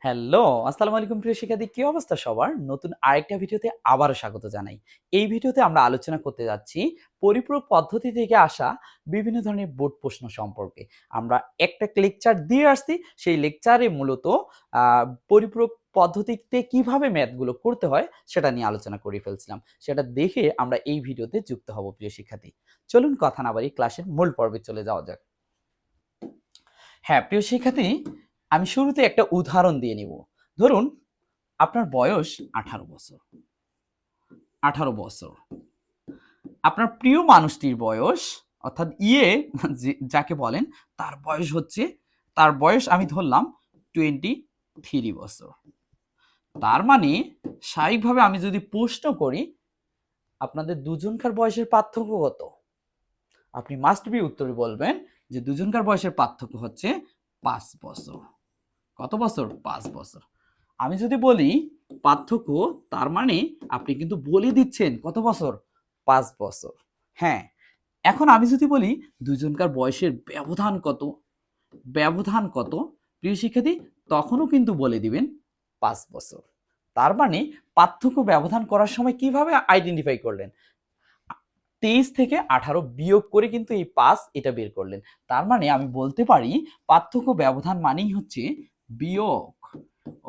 Hello, আসসালামু আলাইকুম প্রিয় শিক্ষার্থী, কি অবস্থা সবার? নতুন আরেকটা ভিডিওতে আবারও স্বাগত জানাই। এই ভিডিওতে আমরা আলোচনা করতে যাচ্ছি পরিপূরক পদ্ধতি থেকে আসা বিভিন্ন ধরনের বোর্ড প্রশ্ন সম্পর্কে। আমরা একটা লেকচার দিয়ে আসছি, সেই লেকচারে মূলত আ পরিপূরক পদ্ধতিতে কিভাবে ম্যাথগুলো করতে হয় সেটা নিয়ে আলোচনা করে ফেলছিলাম। সেটা দেখে আমরা এই ভিডিওতে যুক্ত হব প্রিয় শিক্ষার্থী। চলুন কথা না বাড়িয়ে ক্লাসের মূল পর্বে চলে যাওয়া যাক। হ্যাঁ, প্রিয় শিক্ষার্থী, আমি শুরুতে একটা উদাহরণ দিয়ে নিব। ধরুন আপনার বয়স 18 বছর। 18 বছর। আপনার প্রিয় মানুষটির বয়স অর্থাৎ যাকে বলেন তার বয়স আমি ধরলাম 23 বছর। তার মানে স্বাভাবিকভাবে আমি যদি প্রশ্ন করি আপনাদের দুজনকার বয়সের পার্থক্য কত? আপনি মাস্ট বি উত্তরে বলবেন যে দুজনকার বয়সের পার্থক্য হচ্ছে 5 বছর। কত বছর? 5 বছর। আমি যদি বলি পার্থক্য, তার মানে আপনি কিন্তু বলে দিচ্ছেন কত বছর? 5 বছর। হ্যাঁ, এখন আমি যদি বলি দুজনকার বয়সের ব্যবধান কত? ব্যবধান কত? প্রিয় শিক্ষার্থী, তখনও কিন্তু বলে দিবেন 5 বছর। তার মানে পার্থক্য ব্যবধান করার সময় কিভাবে আইডেন্টিফাই করলেন? 23 থেকে 18 বিয়োগ করে কিন্তু এই 5 এটা বের করলেন। তার মানে আমি বলতে পারি পার্থক্য ব্যবধান মানেই হচ্ছে বিয়োগ।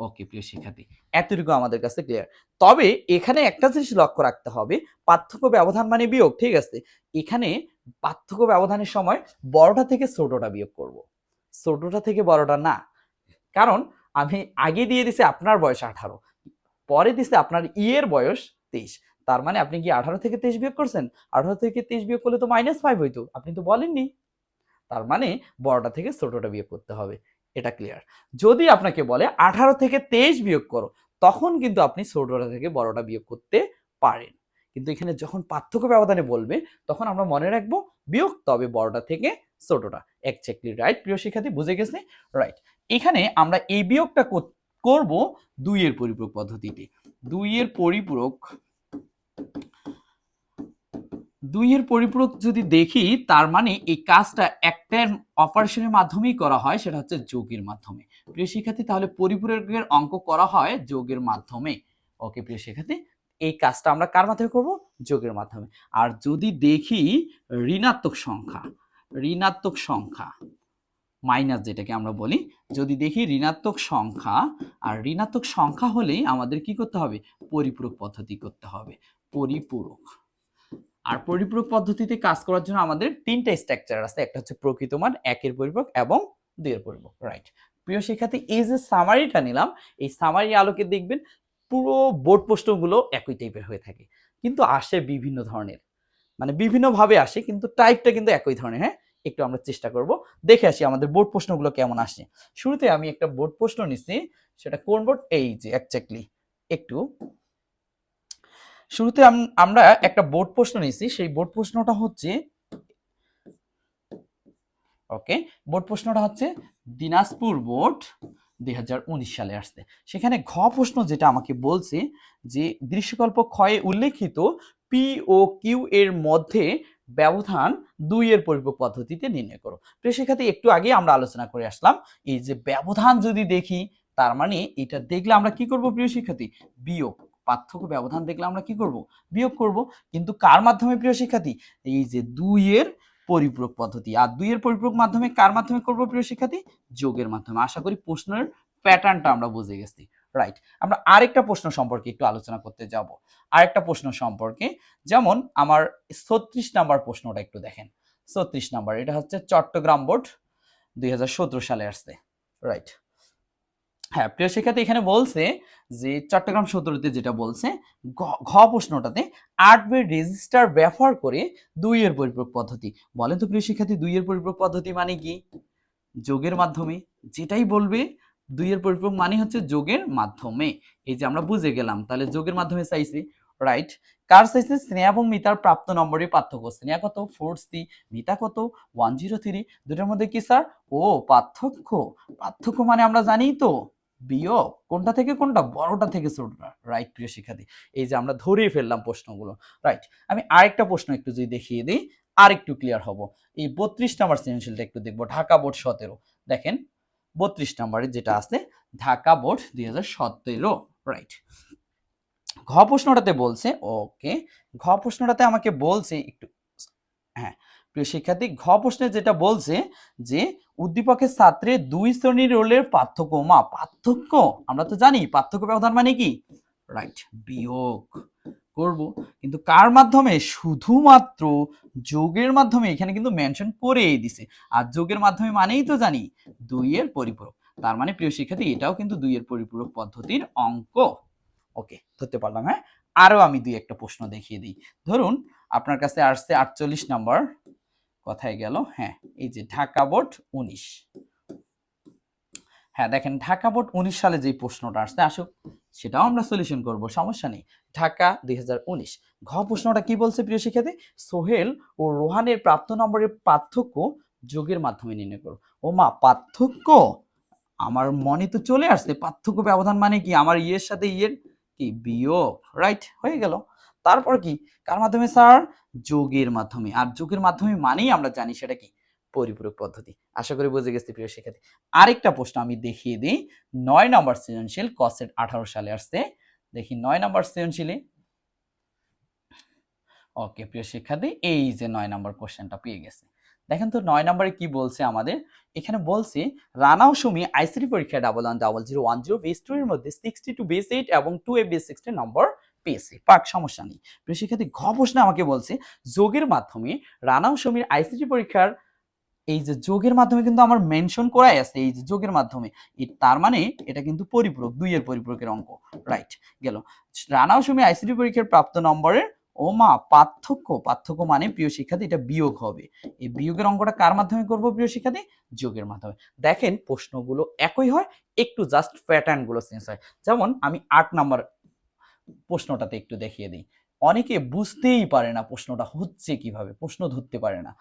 ওকে প্রিয় শিক্ষার্থী, এতটুকু আমাদের কাছে ক্লিয়ার। তবে এখানে একটা জিনিস লক্ষ্য রাখতে হবে, পার্থক্য ব্যবধান মানে বিয়োগ, ঠিক আছে? এখানে পার্থক্য ব্যবধানের সময় বড়টা থেকে ছোটটা বিয়োগ করব, ছোটটা থেকে বড়টা না। কারণ আমি আগে দিয়ে দিছি আপনার বয়স 18, পরে দিছে আপনার এর বয়স 23। তার মানে আপনি কি 18 থেকে 23 বিয়োগ করছেন? 18 থেকে 23 বিয়োগ করলে তো -5 হইতো, আপনি তো বলেননি। তার মানে বড়টা থেকে ছোটটা বিয়োগ করতে হবে। এটা ক্লিয়ার। যদি আপনাকে বলে 18 থেকে 23 বিয়োগ করো, তখন কিন্তু আপনি ছোটটা থেকে বড়টা বিয়োগ করতে পারেন। কিন্তু এখানে যখন পার্থক্য ব্যবধানে বলবে তখন আমরা মনে রাখবো বিয়োগ, তবে বড়টা থেকে ছোটটা। এক্স্যাক্টলি রাইট প্রিয় শিক্ষার্থী, বুঝে গেছে? রাইট। এখানে আমরা এই বিয়োগটা করব 2 এর পরিপূরক পদ্ধতিতে। 2 এর পরিপূরক 2 এর পরিপূরক যদি দেখি, তার মানে এই কাজটা একটা অপারেশনের মাধ্যমেই করা হয়, সেটা হচ্ছে যোগের মাধ্যমে। প্রিয় শিক্ষার্থী, তাহলে পরিপূরকের অঙ্ক করা হয় যোগের মাধ্যমে। ওকে প্রিয় শিক্ষার্থী, এই কাজটা আমরা কার মাধ্যমে করব? যোগের মাধ্যমে। আর যদি দেখি ঋণাত্মক সংখ্যা, ঋণাত্মক সংখ্যা মাইনাস যেটাকে আমরা বলি, যদি দেখি ঋণাত্মক সংখ্যা, আর ঋণাত্মক সংখ্যা হলেই আমাদের কি করতে হবে? পরিপূরক পদ্ধতি করতে হবে। পরিপূরক। আর পরিপূরক পদ্ধতিতে কাজ করার জন্য আমাদের 3টা স্ট্রাকচার আছে। একটা হচ্ছে প্রকৃত মান, 1 এর পরিপূরক এবং 2 এর পরিপূরক। রাইট। প্রিয় শিক্ষার্থী, এই যে সামারিটা নিলাম, এই সামারি আলোকে দেখবেন পুরো বোর্ড প্রশ্নগুলো একই টাইপের হয়ে থাকে। কিন্তু আসে বিভিন্ন ধরনের। মানে বিভিন্নভাবে আসে, কিন্তু টাইপটা কিন্তু একই ধরনের। হ্যাঁ? একটু আমরা চেষ্টা করব। দেখে আসি আমাদের বোর্ড প্রশ্নগুলো কেমন আসে। শুরুতে আমি একটা বোর্ড প্রশ্ন নিছি। সেটা কোন বোর্ড? এই যে এক্স্যাক্টলি। একটু শুরুতে আমরা একটা বোর্ড প্রশ্ন নিছি। সেই বোর্ড প্রশ্নটা হচ্ছে ওকে, বোর্ড প্রশ্নটা হচ্ছে দিনাজপুর বোর্ড 2019 সালে আসছে। সেখানে ঘ প্রশ্ন যেটা আমাকে বলছে যে দৃশ্যকল্প ক্ষয়ে উল্লেখিত পি ও কিউ এর মধ্যে ব্যবধান 2 এর পরিপূরক পদ্ধতিতে নির্ণয় করো। প্রিয় শিক্ষার্থী, একটু আগে আমরা আলোচনা করে আসলাম এই যে ব্যবধান যদি দেখি, তার মানে এটা দেখলে আমরা কি করব প্রিয় শিক্ষার্থী? বিয়োগ। পার্থক্য ব্যবধান দেখলে আমরা কি করব? বিয়োগ করব। কিন্তু কার মাধ্যমে প্রিয় শিক্ষার্থী? এই যে 2 এর পরিপূরক পদ্ধতি। আর 2 এর পরিপূরক মাধ্যমে কার মাধ্যমে করব প্রিয় শিক্ষার্থী? যোগের মাধ্যমে। আশা করি প্রশ্নের প্যাটার্নটা আমরা বুঝে গেছি। রাইট। আমরা আরেকটা প্রশ্ন সম্পর্কে একটু আলোচনা করতে যাব। আরেকটা প্রশ্ন সম্পর্কে, যেমন আমার 36 নাম্বার প্রশ্নটা একটু দেখেন। 36 নাম্বার, এটা হচ্ছে চট্টগ্রাম বোর্ড 2017 সালে আসছে। রাইট। হ্যাঁ, প্রিয় শিক্ষার্থী, এখানে বলছে যে চট্টগ্রাম 17তে যেটা বলছে ঘ প্রশ্নটাতে 8 বিট রেজিস্টার ব্যবহার করে 2 এর পরিপূরক পদ্ধতি। বলেন তো প্রিয় শিক্ষার্থী, 2 এর পরিপূরক পদ্ধতি মানে কি? যোগের মাধ্যমে। যেটাই বলবে 2 এর পরিপূরক মানে হচ্ছে যোগের মাধ্যমে। এই যে আমরা বুঝে গেলাম, তাহলে যোগের মাধ্যমে চাইছি। রাইট। কার চাইছে? স্নেহা এবং মিতার প্রাপ্ত নম্বরের পার্থক্য। স্নেহা কত? 4C, মিতা কত? 103। দুটোর মধ্যে কি স্যার? ও পার্থক্য। পার্থক্য মানে আমরা জানিই তো বিয়োগ। কোনটা থেকে কোনটা? বড়টা থেকে ছোটটা। রাইট প্রিয় শিক্ষার্থী, এই যে আমরা ধরেই ফেললাম প্রশ্নগুলো। রাইট। আমি আরেকটা প্রশ্ন একটু যদি দেখিয়ে দিই, আর একটু ক্লিয়ার হব। এই 32 নাম্বার সৃজনশীলটা একটু দেখবো, ঢাকা বোর্ড 17। দেখেন 32 নম্বরে যেটা আছে ঢাকা বোর্ড 2017, রাইট। ঘ প্রশ্নটাতে বলছে, ওকে, ঘ প্রশ্নটাতে আমাকে বলছে একটু, হ্যাঁ প্রিয় শিক্ষার্থী, ঘ প্রশ্নে যেটা বলছে যে উদ্দীপকের ছাত্রের দুই শ্রেণীর রোলের পার্থক্য। মা পার্থক্য আমরা তো জানি পার্থক্য ব্যবধান মানে কি, রাইট, বিয়োগ করব, কিন্তু কার মাধ্যমে, শুধুমাত্র যোগের মাধ্যমে। এখানে কিন্তু মেনশন করেই দিছে, আর যোগের মাধ্যমে মানেই তো জানি 2 এর পরিপূরক। তার মানে প্রিয় শিক্ষার্থী এটাও কিন্তু 2 এর পরিপূরক পদ্ধতির অঙ্ক। ওকে, ধরতে পারলাম। হ্যাঁ, আরো আমি দুই একটা প্রশ্ন দেখিয়ে দিই। ধরুন আপনার কাছে আসছে 48 নম্বর, কোথায় গেল, হ্যাঁ এই যে ঢাকা বোর্ড 19। হ্যাঁ দেখেন ঢাকা বোর্ড 19 সালে যে প্রশ্নটা আসছে আসুক, সেটাও আমরা সলিউশন করব, সমস্যা নেই। ঢাকা 2019, ঘ প্রশ্নটা কি বলছে প্রিয় শিক্ষার্থী, সোহেল ও রোহানের প্রাপ্ত নম্বরের পার্থক্য যোগের মাধ্যমে নির্ণয় করো। ও মা পার্থক্য, আমার মনে তো চলে আসছে পার্থক্য ব্যবধান মানে কি, আমার ইয়ের সাথে ইয়ের কি বিয়োগ, রাইট, হয়ে গেল। তারপর কি, কার মাধ্যমে স্যার, যোগের মাধ্যমে, আর যোগের মাধ্যমে মানেই আমরা জানি সেটা কি পরিপূরক পদ্ধতি। আশা করি বুঝে গেছি প্রিয় শিক্ষার্থী। আরেকটা প্রশ্ন আমি দেখিয়ে দিই, 9 নম্বর সৃজনশীল, কসেট 18 সালে আসছে। দেখি 9 নম্বর সৃজনশীলে, ওকে প্রিয় শিক্ষার্থী, এই যে 9 নম্বর কোশ্চেনটা পেয়ে গেছে। দেখেন তো 9 নম্বরে কি বলছে আমাদের, এখানে বলছে রানা ও সুমি আইসিটি পরীক্ষায় 110010 বেস 2 এর মধ্যে 62 বেস 8 এবং 2 বেস 16 নম্বর পেয়েছে, পাক, সমস্যা নেই। প্রিয় শিক্ষার্থী, ঘ প্রশ্নে আমাকে বলছে যোগের মাধ্যমে রানা ও সুমির আইসিটি পরীক্ষার, এই যে যোগের মাধ্যমে কিন্তু আমার মেনশন করাই আছে, এই যে যোগের মাধ্যমে, তার মানে এটা কিন্তু পরিপূরক, 2 এর পরিপূরকের অঙ্ক, রাইট গেল। রানা ও সুমি আইসিটি পরীক্ষার প্রাপ্ত নম্বরের, ও মা পার্থক্য, পার্থক্য মানে প্রিয় শিক্ষার্থী এটা বিয়োগ হবে। এই বিয়োগের অঙ্কটা কার মাধ্যমে করব প্রিয় শিক্ষার্থী, যোগের মাধ্যমে। দেখেন প্রশ্নগুলো একই হয়, একটু জাস্ট প্যাটার্ন গুলো চেঞ্জ হয়। যেমন আমি 8 নম্বর প্রশ্নটাতে একটু দেখিয়ে দিই। অনেকে বুঝতেই পারে না প্রশ্নটা হচ্ছে কিভাবে, প্রশ্ন ধরতে পারে না।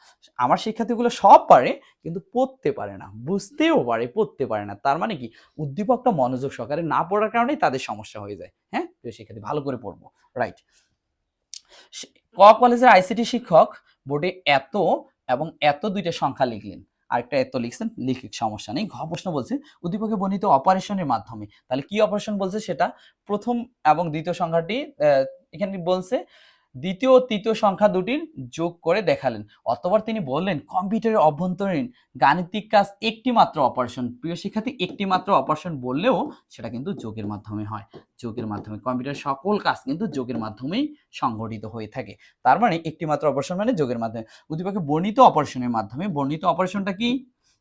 আমার শিক্ষার্থীগুলো সব পারে কিন্তু পড়তে পারে না, বুঝতেও পারে পড়তে পারে না। তার মানে কি, উদ্দীপকটা মনোযোগ সহকারে না পড়ার কারণেই তাদের সমস্যা হয়ে যায়। হ্যাঁ প্রিয় শিক্ষার্থী, ভালো করে পড়বো, রাইট। ক কলেজের আইসিটি শিক্ষক বোর্ডে এত এবং এত দুইটা সংখ্যা লিখলেন, আরেকটা এত লিখছেন, লিখিক, সমস্যা নেই। ঘ প্রশ্ন বলছে উদ্দীপকে বর্ণিত অপারেশনের মাধ্যমে, তাহলে কি অপারেশন বলছে সেটা, প্রথম এবং দ্বিতীয় সংখ্যাটি এখানে বলছে দ্বিতীয় ও তৃতীয় সংখ্যা দুটির যোগ করে দেখালেন, অতঃপর তিনি বললেন কম্পিউটারের অভ্যন্তরীণ গাণিতিক কাজ একটি মাত্র অপারেশন। প্রিয় শিক্ষার্থী, একটি মাত্র অপারেশন বললেও সেটা কিন্তু যোগের মাধ্যমে হয়, যোগের মাধ্যমে কম্পিউটারের সকল কাজ কিন্তু যোগের মাধ্যমেই সংঘটিত হয়ে থাকে। তার মানে একটি মাত্র অপারেশন মানে যোগের মাধ্যমে। উদ্দীপকে বর্ণিত অপারেশনের মাধ্যমে, বর্ণিত অপারেশনটা কি,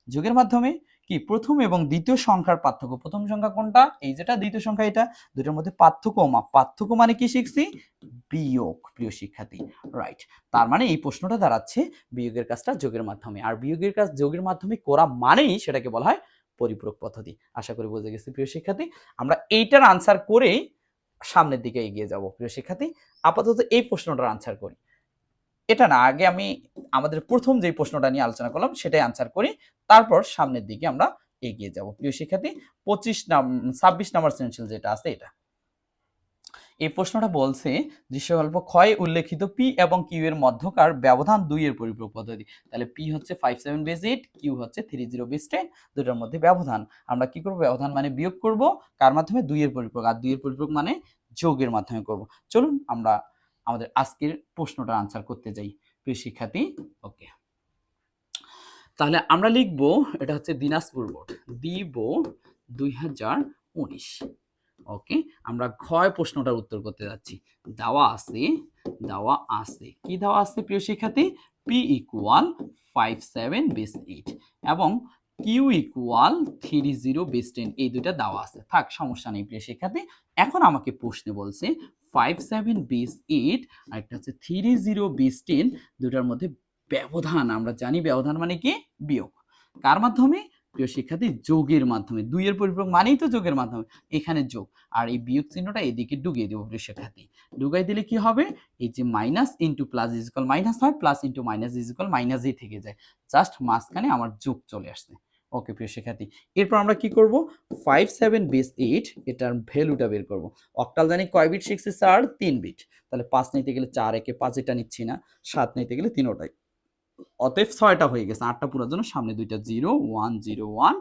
যোগের মাধ্যমে। কি, প্রথম এবং দ্বিতীয় সংখ্যার পার্থক্য, প্রথম সংখ্যা কোনটা, এই যেটা, দ্বিতীয় সংখ্যা এটা, দুটোর মধ্যে পার্থক্য, পার্থক্য মানে কি শিখছি, বিয়োগ, প্রিয় শিক্ষার্থী, রাইট। তার মানে এই প্রশ্নটা দাঁড়াচ্ছে বিয়োগের কাজটা যোগের মাধ্যমে, আর বিয়োগের কাজ যোগের মাধ্যমে করা মানেই সেটাকে বলা হয় পরিপূরক পদ্ধতি। আশা করি বুঝে গেছি প্রিয় শিক্ষার্থী। আমরা এইটার আনসার করেই সামনের দিকে এগিয়ে যাব প্রিয় শিক্ষার্থী। আপাতত এই প্রশ্নটার আনসার করি, এটা না, আগে আমি আমাদের প্রথম যে প্রশ্নটা নিয়ে আলোচনা করলাম সেটাই আনসার করি, তারপর সামনের দিকে আমরা এগিয়ে যাব প্রিয় শিক্ষার্থী। 26 নম্বর সৃজনশীল যেটা আছে এটা, এই প্রশ্নটা বলছে দৃশ্যকল্প ক্ষয় উল্লেখিত পি এবং কিউ এর মধ্যকার ব্যবধান 2 এর পরিপূরক পদ্ধতি। তাহলে পি হচ্ছে 57 বেস 8, কিউ হচ্ছে 30 বেস 10, দুটোর মধ্যে ব্যবধান। আমরা কি করব, ব্যবধান মানে বিয়োগ করব, কার মাধ্যমে, 2 এর পরিপূরক, আর 2 এর পরিপূরক মানে যোগের মাধ্যমে করব। চলুন আমরা আমাদের আজকের প্রশ্নটা আনসার করতে যাই প্রিয় শিক্ষার্থী। ওকে, তাহলে আমরা লিখব, এটা হচ্ছে দিনাজপুর বোর্ড, দিব 2019। ওকে, আমরা ক্ষয় প্রশ্নটার উত্তর করতে যাচ্ছি। দেওয়া আছে, দেওয়া আছে, কি দেওয়া আছে প্রিয় শিক্ষার্থী, পি ইকুয়াল 57 বেস 8 এবং কিউ ইকুয়াল 30 বেস 10, এই দুইটা দেওয়া আছে, থাক, সমস্যা নেই প্রিয় শিক্ষার্থী। এখন আমাকে প্রশ্নে বলছে 57 বেস 8 আর একটা হচ্ছে 30 বেস 10, দুটার মধ্যে ব্যবধান, আমরা জানি ব্যবধান মানে কি, বিয়োগ, কার মাধ্যমে প্রিয় শিক্ষার্থী, যোগের মাধ্যমে। 2 এর পরিপূরক মানেই তো যোগের মাধ্যমে, এখানে যোগ, আর এই বিয়োগ চিহ্নটা এদিকে ঢুকিয়ে দেবো প্রিয় শিক্ষার্থী। ঢুকাই দিলে কি হবে, এই যে minus into plus is equal minus হয়, plus into minus is equal মাইনাসই থেকে যায়, জাস্ট মাঝখানে আমার যোগ চলে আসছে। ওকে প্রিয় শিক্ষার্থী, এরপর আমরা কি করব, 57 বেস 8 এটার ভ্যালুটা বের করব। অক্টাল জানি কয় বিট শিখছি স্যার, 3 বিট, তাহলে 5 নিতে গেলে 4 একে 5 এটা নিচ্ছি না, 7 নিতে গেলে 3 ওটাই, অতএব 6টা হয়ে গেছে, 8টা পুরার জন্য সামনে দুইটা 0 1 0 1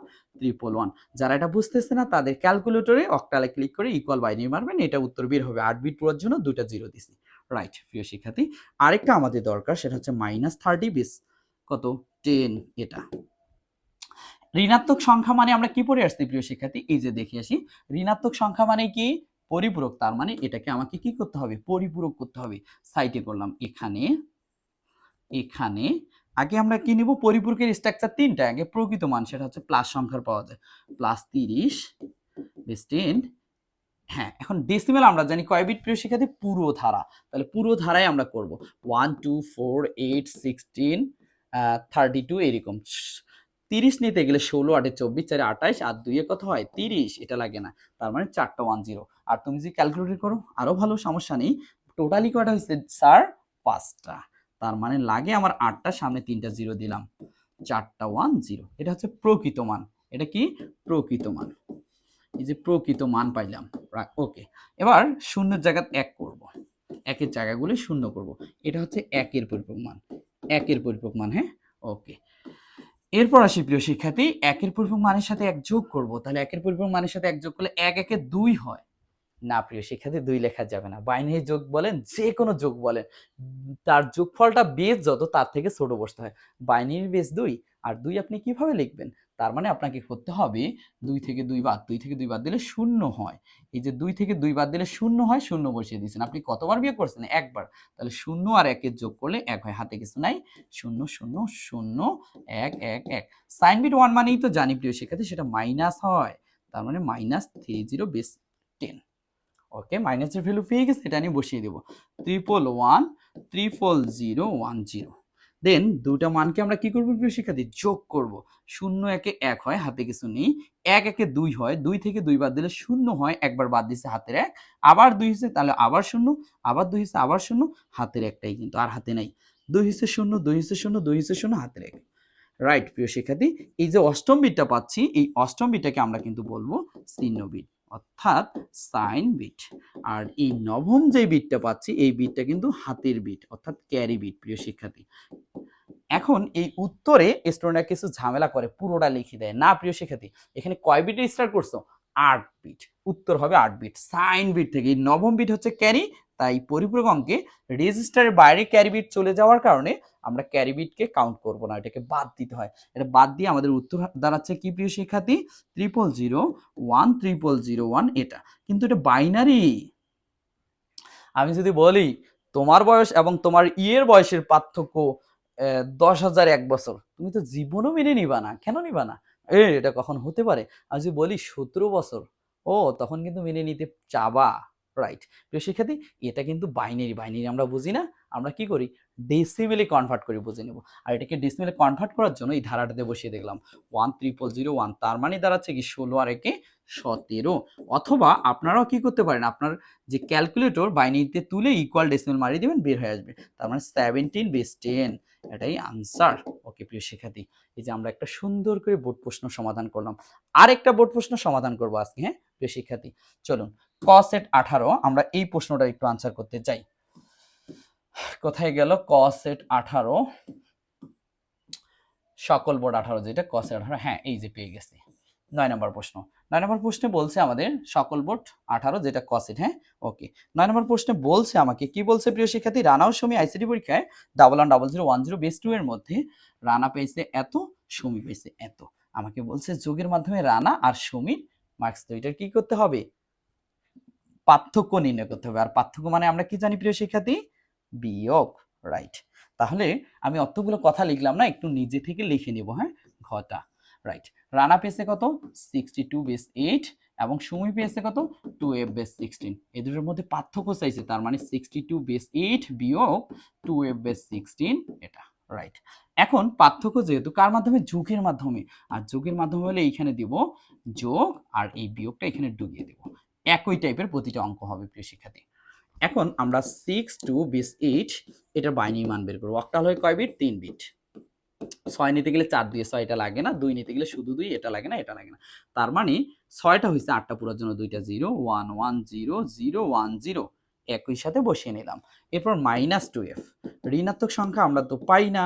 1 যারা এটা বুঝতেছে না তাদের ক্যালকুলেটরে অক্টালে ক্লিক করে ইকুয়াল বাইনারি মারবেন, এটা উত্তর বের হবে। 8 বিট পুরার জন্য দুইটা 0 দিছি। রাইট প্রিয় শিক্ষার্থী, আরেকটা আমাদের দরকার, সেটা হচ্ছে -30 বেস কত 10। এটা ঋণাত্মক সংখ্যা মানে আমরা কি পড়ে আসছি প্রিয় শিক্ষার্থী, এই যে দেখে আসি, ঋণাত্মক সংখ্যা মানে কি পরিপূরক, তার মানে এটাকে আমাকে কি করতে হবে, পরিপূরক করতে হবে। সাইটে করলাম, এখানে এখানে আগে আমরা কি নিব, পরিপূরকের স্ট্রাকচার তিনটা, আগে প্রকৃত মান সেটা হচ্ছে প্লাস সংখ্যার পাওয়া যায়, +30 বেস 10। হ্যাঁ, এখন ডেসিমেল আমরা জানি কয় বিট প্রিয় শিক্ষার্থী, পুরো ধারা, তাহলে পুরো ধারায় আমরা করব 1 2 4 8 16 32 এরকম। 30 নিতে গেলে 16 8 24 4 28 আর 2 এ কত হয় 30, এটা লাগে না, তার মানে 4টা 10। আর তুমি যদি ক্যালকুলেট করো আরো ভালো, সমস্যা নেই। টোটালি কয়টা হইছে স্যার, 5টা, তার মানে লাগে আমার 8টা, সামনে 3টা 0 দিলাম, 4টা 10। এটা হচ্ছে প্রকৃত মান, এটা কি প্রকৃত মান, এই যে প্রকৃত মান পাইলাম। ওকে, এবার শূন্যের জায়গায় 1 করব, একের জায়গাগুলি শূন্য করব, এটা হচ্ছে একের পরিপূরক মান, একের পরিপূরক মান। হ্যাঁ, ওকে। এরপর আসি প্রিয় শিক্ষার্থী, একের পরিপূরক মানের সাথে 1 যোগ করব, তাহলে একের পরিপূরক মানের সাথে 1 যোগ করলে 1 একে 2 হয়। না প্রিয় শিক্ষার্থী, 2 লেখা যাবে না, বাইনারি যোগ বলেন যে কোনো যোগ বলেন, তার যোগফলটা বেস যত তার থেকে ছোট বসতে হয়। বাইনারির বেস 2, আর 2 আপনি কিভাবে লিখবেন, তার মানে আপনাকে করতে হবে 2 থেকে 2 বাদ, 2 থেকে 2 বাদ দিলে 0 হয়। এই যে 2 থেকে 2 বাদ দিলে 0 হয়, 0 বসিয়ে দিয়েছেন। আপনি কতবার বিয়োগ করছেন, একবার, তাহলে 0 আর 1 এর যোগ করলে 1 হয়, হাতে কিছু নাই, 0 0 0 1 1 1। সাইন বিট 1 মানেই তো জানি প্রিয় শিক্ষার্থী, সেটা মাইনাস হয়, তার মানে -30 বেস 10। ওকে, মাইনাসের ভ্যালু পেয়ে গেছে, এটা নিয়ে বসিয়ে দেবো 111 30010। দেন দুটা মানকে আমরা কি করবো প্রিয় শিক্ষার্থী, যোগ করব। 0 একে 1 হয়, হাতে কিছু নেই, 1 একে 2 হয়, 2 থেকে 2 বাদ দিলে 0 হয়, একবার বাদ দিছে হাতের 1, আবার 2 হিসেবে, তাহলে আবার 0, আবার 2 হিসেবে, আবার 0, হাতের একটাই কিন্তু আর হাতে নাই, 2 হিসেবে 0, 2 হিসেবে 0, 2 হিসেবে 0, হাতের 1। রাইট প্রিয় শিক্ষার্থী, এই যে অষ্টম বিটটা পাচ্ছি, এই অষ্টম বিটটাকে আমরা কিন্তু বলবো চিহ্ন বিট, অর্থাৎ সাইন বিট। আর এই নবম যে বিটটা পাচ্ছি, এই বিটটা কিন্তু হাতের বিট, অর্থাৎ ক্যারি বিট প্রিয় শিক্ষার্থী। এখন এই উত্তরে স্টুডেন্টরা কিছু ঝামেলা করে, পুরোটা লিখে দেয় না প্রিয় শিক্ষার্থী, এখানে কয় বিটে স্টার্ট করছো, 8 বিট, উত্তর হবে 8 বিট সাইন বিট থেকে। এই নবম বিট হচ্ছে ক্যারি, তাই পরিপূরক অঙ্কে রেজিস্টারের বাইরে ক্যারি বিট চলে যাওয়ার কারণে আমরা ক্যারি বিটকে কাউন্ট করব না, এটাকে বাদ দিতে হয়। এটা বাদ দিয়ে আমাদের উত্তর দাঁড়াচ্ছে কি প্রিয় শিক্ষার্থী, 0001 0001। এটা কিন্তু এটা বাইনারি। আমি যদি বলি তোমার বয়স এবং তোমার ইয়ের বয়সের পার্থক্য 10,001 বছর, তুমি তো জীবনও মেনে নিবা না। কেন নিবা না? এটা কখন হতে পারে? আমি যদি বলি 17 বছর, ও তখন কিন্তু মেনে নিতে চাবা। রাইট প্রিয় শিক্ষার্থী, এটা কিন্তু বাইনারি, বাইনারি আমরা বুঝি না, আমরা কি করি ডেসিমেলে কনভার্ট করে বুঝে নেব। আর এটাকে ডেসিমেলে কনভার্ট করার জন্য এই ধারাটাতে বসিয়ে দেখলাম 13001, তার মানে দাঁড়াচ্ছে কি 16 আর 1 17। অথবা আপনারাও কি করতে পারেন, আপনার যে ক্যালকুলেটর বাইনারিতে তুলে ইকুয়াল ডেসিমেল মারিয়ে দিবেন, বের হয়ে আসবে, তার মানে 17 বেস 10, এটাই আনসার। ওকে প্রিয় শিক্ষার্থী, এই যে আমরা একটা সুন্দর করে বোর্ড প্রশ্ন সমাধান করলাম, আর একটা বোর্ড প্রশ্ন সমাধান করবো আজকে। হ্যাঁ প্রিয় শিক্ষার্থী, চলুন কসেট 18 আমরা এই প্রশ্নটা একটু আনসার করতে যাই। কোথায় গেল কসেট 18, সকল বোর্ড 18, যেটা কসেট 18, হ্যাঁ এই যে পেয়ে গেছি। 9 নম্বর প্রশ্ন, 9 নম্বর প্রশ্নে বলছে আমাদের সকল বোর্ড 18, যেটা কসেট। হ্যাঁ ওকে, 9 নম্বর প্রশ্নে বলছে আমাকে কি বলছে প্রিয় শিক্ষার্থী, রানা ও সুমি আইসিটি পরীক্ষায় 110010 বেস 2 এর মধ্যে রানা পেয়েছে এত, সুমি পেয়েছে এত। আমাকে বলছে যোগের মাধ্যমে রানা আর সুমির মার্কস, তো এটার কি করতে হবে, পার্থক্য নির্ণয় করতে হবে। আর পার্থক্য মানে আমরা কি জানি প্রিয় শিক্ষার্থী, বিয়োগ। রাইট, তাহলে আমি অতগুলো কথা লিখলাম না, একটু নিজে থেকে লিখে নিব। হ্যাঁ ঘটা। রাইট, রানা পেয়েছে কত 62 বেস 8 এবং সুমি পেয়েছে কত 2f বেস 16। এই দুটোর মধ্যে পার্থক্য চাইছে, তার মানে 62 বেস 8 বিয়োগ 2f বেস 16, এটা। রাইট, এখন পার্থক্য যেহেতু কার মাধ্যমে, যোগের মাধ্যমে, আর যোগের মাধ্যমে হলে এইখানে দিব যোগ আর এই বিয়োগটা এখানে ডুবিয়ে দেব, একই টাইপের প্রতিটা অঙ্ক হবে প্রিয় শিক্ষার্থী। এখন আমরা 62 বেস 8 এটার বাইনারি মান বের করব। অক্টাল হয় কয় বিট, 3 বিট। 6 নিতে গেলে 4 দিয়ে 6 এটা লাগে না, 2 নিতে গেলে শুধু 2, এটা লাগে না, এটা লাগে না, তার মানে 6টা হইছে, 8টা পুরার জন্য দুইটা 0 1 1 0 0 1 0, একই সাথে বসিয়ে নিলাম। এরপর -2f, ঋণাত্মক সংখ্যা আমরা তো পাই না,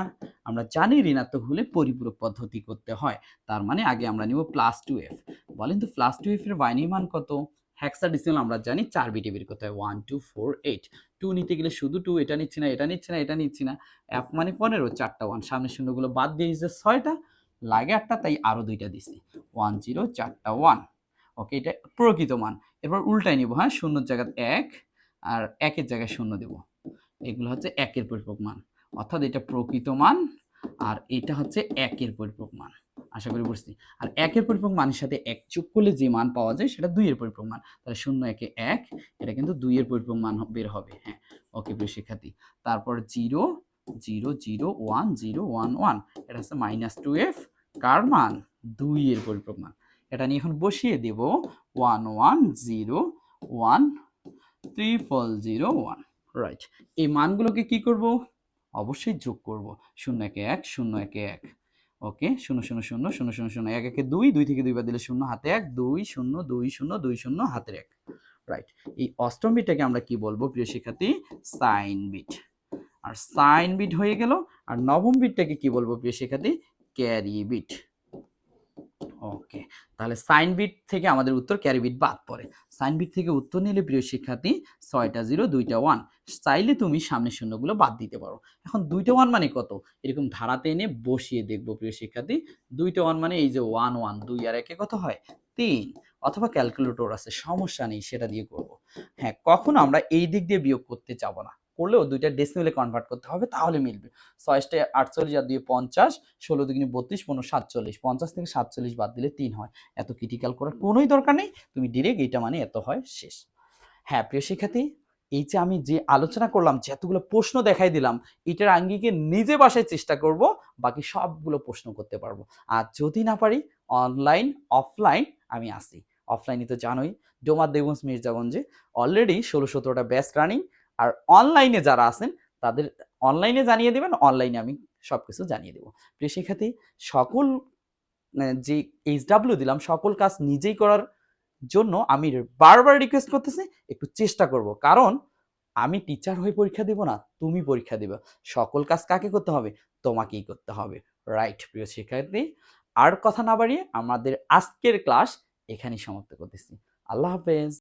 আমরা জানি ঋণাত্মক হলে পরিপূরক পদ্ধতি করতে হয়। তার মানে আগে আমরা নিব +2f। বলেন তো +2f এর বাইনারি মান কত? হেক্সাডেসিমাল আমরা জানি 4 বিটে বের করতে হয়, 1 2 4 8। 2 নিতে গেলে শুধু 2, এটা নিচ্ছি না, এটা নিচ্ছি না, এটা নিচ্ছি না। f মানে 15, 4টা 1, সামনের শূন্যগুলো বাদ দিয়ে দিয়েছে 6টা, লাগে 8টা, তাই আরো 2টা দিছি, 1 0, 4টা 1। ওকে, এটা প্রকৃত মান। এরপর উল্টাই নিব, হ্যাঁ, শূন্যর জায়গায় 1 আর 1 এর জায়গায় 0 দেব। এগুলো হচ্ছে 1 এর পরিপূরক মান, অর্থাৎ এটা প্রকৃত মান আর এটা হচ্ছে 1 এর পরিপূরক মান। আশা করি বুঝছি। আর 1 এর পরিপূরক মানের সাথে 1 যোগ করলে যে মান পাওয়া যায় সেটা 2 এর পরিপূরক মান। তাহলে 0 1 এ 1, এটা কিন্তু 2 এর পরিপূরক মান বের হবে। হ্যাঁ, ওকে প্রিয় শিক্ষার্থী। তারপর 0 0 0 1 0 1 1, এটা হচ্ছে -2f, কার মান? 2 এর পরিপূরক মান। এটা নিয়ে এখন বসিয়ে দেব 1 1 0 1 3 0 1। রাইট, এই মানগুলোকে কি করব? অবশ্যই যোগ করব। 0 1 1 0 1 1। ওকে, 0 0 0 0 0 0 1 1 2, 2 থেকে 2 বাদ দিলে 0, হাতে 1, 2 0 2 0 2 0, হাতের 1। রাইট, এই অষ্টম বিটটাকে আমরা কি বলবো প্রিয় শিক্ষার্থী? Sign bit. আর সাইন বিট হয়ে গেল। আর নবম বিটটাকে কি বলবো প্রিয় শিক্ষার্থী? Carry bit. ওকে, তাহলে সাইন বিট থেকে আমাদের উত্তর ক্যারি বিট বাদ পড়ে। সাইন বিট থেকে উত্তর নিলে প্রিয় শিক্ষার্থী 6টা 0 2টা 1, চাইলে তুমি সামনের শূন্যগুলো বাদ দিতে পারো। এখন 2টা 1 মানে কত? এরকম ধারাতে এনে বসিয়ে দেখবো প্রিয় শিক্ষার্থী। 2টা 1 মানে এই যে 1 1, 2 আর 1 কত হয়? 3। অথবা ক্যালকুলেটর আছে, সমস্যা নেই, সেটা দিয়ে করব। হ্যাঁ, কখনো আমরা এই দিক দিয়ে বিয়োগ করতে যাব না, করলেও 2টা ডেসিমেলে কনভার্ট করতে হবে, তাহলে মিলবে। 6 48 আর 2 50, 16 দুগুণে 32, 15 47, 50 থেকে 47 বাদ দিলে 3 হয়। এত ক্রিটিক্যাল করার কোনোই দরকার নেই, তুমি ডিরেক্ট এইটা মানে এত হয়, শেষ। হ্যাঁ প্রিয় শিক্ষার্থী, এই যে আমি যে আলোচনা করলাম, যে এতগুলো প্রশ্ন দেখাই দিলাম, এটার আঙ্গিকে নিজে বাসায় চেষ্টা করব, বাকি সবগুলো প্রশ্ন করতে পারবো। আর যদি না পারি, অনলাইন অফলাইন আমি আসি। অফলাইনে তো জানোই, ডোমা দেবগঞ্জ মির্জাগঞ্জে অলরেডি 16-17টা ব্যাচ রানিং। আর অনলাইনে যারা আছেন তাদের অনলাইনে জানিয়ে দেবেন, অনলাইনে আমি সবকিছু জানিয়ে দেবো। প্রিয় শিক্ষার্থী, সকল যে HW দিলাম, সকল কাজ নিজেই করার জন্য আমি বারবার রিকোয়েস্ট করতেছি, একটু চেষ্টা করব। কারণ আমি টিচার হয়ে পরীক্ষা দিব না, তুমি পরীক্ষা দিবে। সকল কাজ কাকে করতে হবে? তোমাকেই করতে হবে। রাইট প্রিয় শিক্ষার্থী, আর কথা না বাড়িয়ে আমাদের আজকের ক্লাস এখানেই সমাপ্ত করতেছি। আল্লাহ হাফেজ।